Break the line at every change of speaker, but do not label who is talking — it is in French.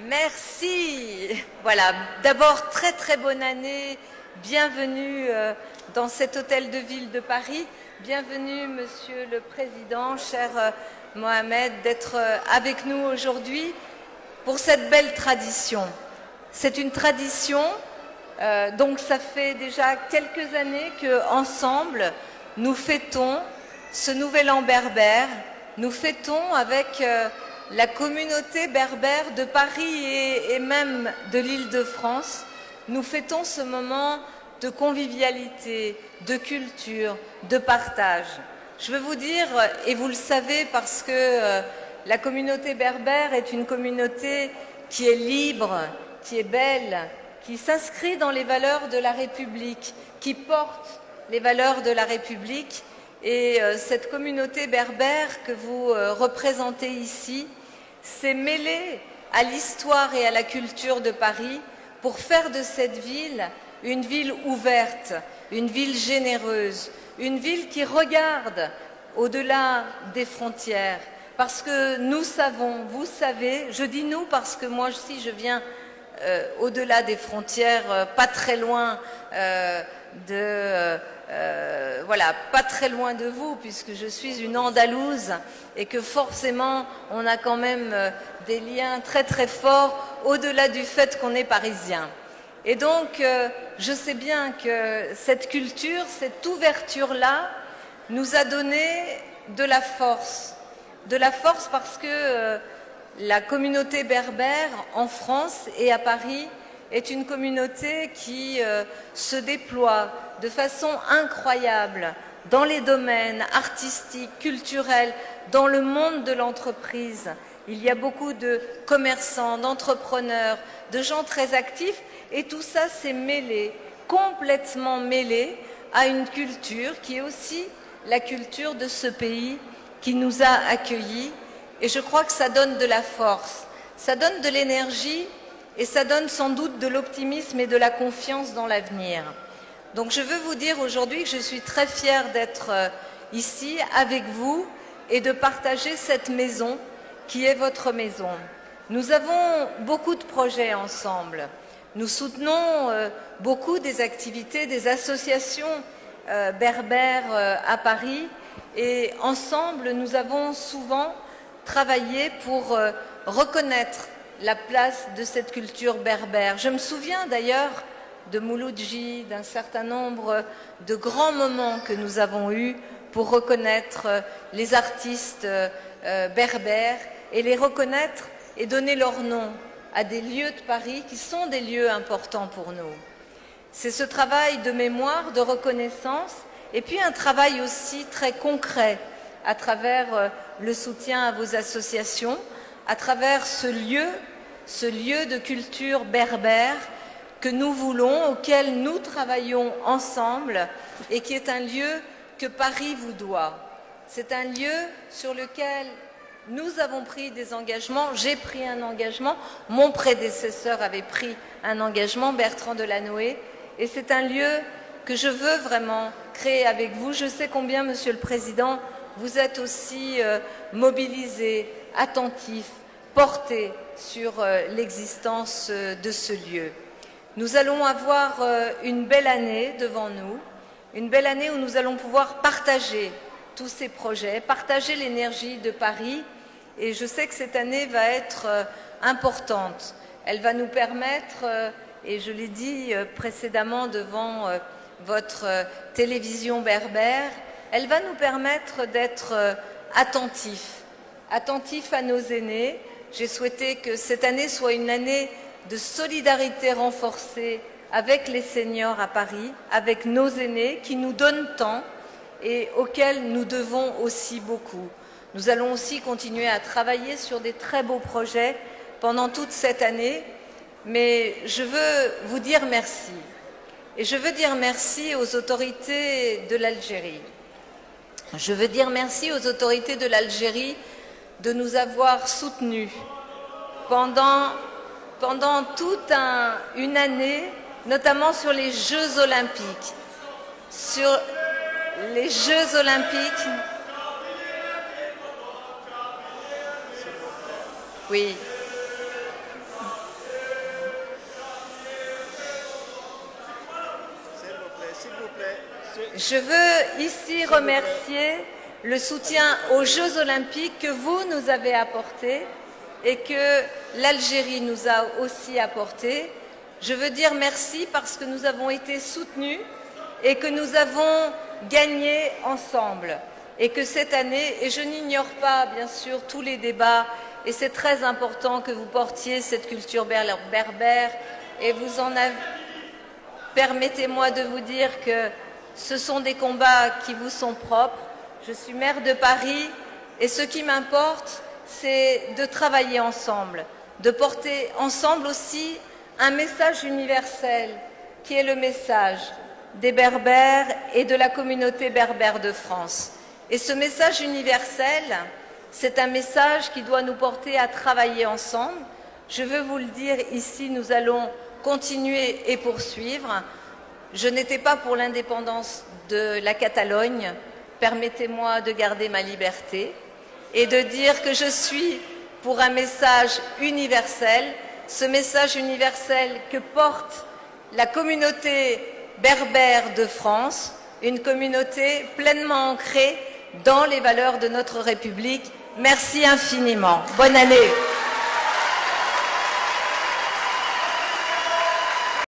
Merci. Voilà, d'abord très très bonne année, bienvenue dans cet hôtel de ville de Paris, bienvenue Monsieur le Président, cher Mohamed, d'être avec nous aujourd'hui pour cette belle tradition. C'est une tradition, donc ça fait déjà quelques années qu'ensemble nous fêtons ce nouvel an berbère, nous fêtons avec la communauté berbère de Paris et même de l'Île-de-France, nous fêtons ce moment de convivialité, de culture, de partage. Je veux vous dire, et vous le savez parce que la communauté berbère est une communauté qui est libre, qui est belle, qui s'inscrit dans les valeurs de la République, qui porte les valeurs de la République. Et cette communauté berbère que vous représentez ici s'est mêlée à l'histoire et à la culture de Paris pour faire de cette ville une ville ouverte, une ville généreuse, une ville qui regarde au-delà des frontières. Parce que nous savons, vous savez, je dis nous parce que moi aussi je viens au-delà des frontières, pas très loin voilà, pas très loin de vous, puisque je suis une Andalouse et que forcément on a quand même des liens très très forts au-delà du fait qu'on est parisien. Et donc je sais bien que cette culture, cette ouverture-là nous a donné de la force parce que la communauté berbère en France et à Paris est une communauté qui se déploie de façon incroyable dans les domaines artistiques, culturels, dans le monde de l'entreprise. Il y a beaucoup de commerçants, d'entrepreneurs, de gens très actifs et tout ça s'est mêlé, complètement mêlé à une culture qui est aussi la culture de ce pays qui nous a accueillis. Et je crois que ça donne de la force, ça donne de l'énergie et ça donne sans doute de l'optimisme et de la confiance dans l'avenir. Donc je veux vous dire aujourd'hui que je suis très fière d'être ici avec vous et de partager cette maison qui est votre maison. Nous avons beaucoup de projets ensemble. Nous soutenons beaucoup des activités des associations berbères à Paris et ensemble nous avons souvent travaillé pour reconnaître la place de cette culture berbère. Je me souviens d'ailleurs de Mouloudji, d'un certain nombre de grands moments que nous avons eus pour reconnaître les artistes berbères et les reconnaître et donner leur nom à des lieux de Paris qui sont des lieux importants pour nous. C'est ce travail de mémoire, de reconnaissance et puis un travail aussi très concret à travers le soutien à vos associations, à travers ce lieu de culture berbère que nous voulons, auquel nous travaillons ensemble et qui est un lieu que Paris vous doit. C'est un lieu sur lequel nous avons pris des engagements, j'ai pris un engagement, mon prédécesseur avait pris un engagement, Bertrand Delanoë, et c'est un lieu que je veux vraiment créer avec vous. Je sais combien, Monsieur le Président, vous êtes aussi mobilisé, attentif, porté sur l'existence de ce lieu. Nous allons avoir une belle année devant nous, une belle année où nous allons pouvoir partager tous ces projets, partager l'énergie de Paris. Et je sais que cette année va être importante. Elle va nous permettre, et je l'ai dit précédemment devant votre télévision berbère, elle va nous permettre d'être attentifs à nos aînés. J'ai souhaité que cette année soit une année de solidarité renforcée avec les seniors à Paris, avec nos aînés qui nous donnent tant et auxquels nous devons aussi beaucoup. Nous allons aussi continuer à travailler sur des très beaux projets pendant toute cette année, mais je veux vous dire merci. Et je veux dire merci aux autorités de l'Algérie. Je veux dire merci aux autorités de l'Algérie de nous avoir soutenus pendant toute une année, notamment sur les Jeux olympiques. Sur les Jeux olympiques. Oui. Je veux ici remercier le soutien aux Jeux Olympiques que vous nous avez apporté et que l'Algérie nous a aussi apporté. Je veux dire merci parce que nous avons été soutenus et que nous avons gagné ensemble. Et que cette année, et je n'ignore pas bien sûr tous les débats, et c'est très important que vous portiez cette culture berbère, et vous en avez... Permettez-moi de vous dire que ce sont des combats qui vous sont propres. Je suis maire de Paris, et ce qui m'importe, c'est de travailler ensemble, de porter ensemble aussi un message universel, qui est le message des Berbères et de la communauté berbère de France. Et ce message universel, c'est un message qui doit nous porter à travailler ensemble. Je veux vous le dire ici, nous allons continuer et poursuivre. Je n'étais pas pour l'indépendance de la Catalogne. Permettez-moi de garder ma liberté et de dire que je suis pour un message universel, ce message universel que porte la communauté berbère de France, une communauté pleinement ancrée dans les valeurs de notre République. Merci infiniment. Bonne année.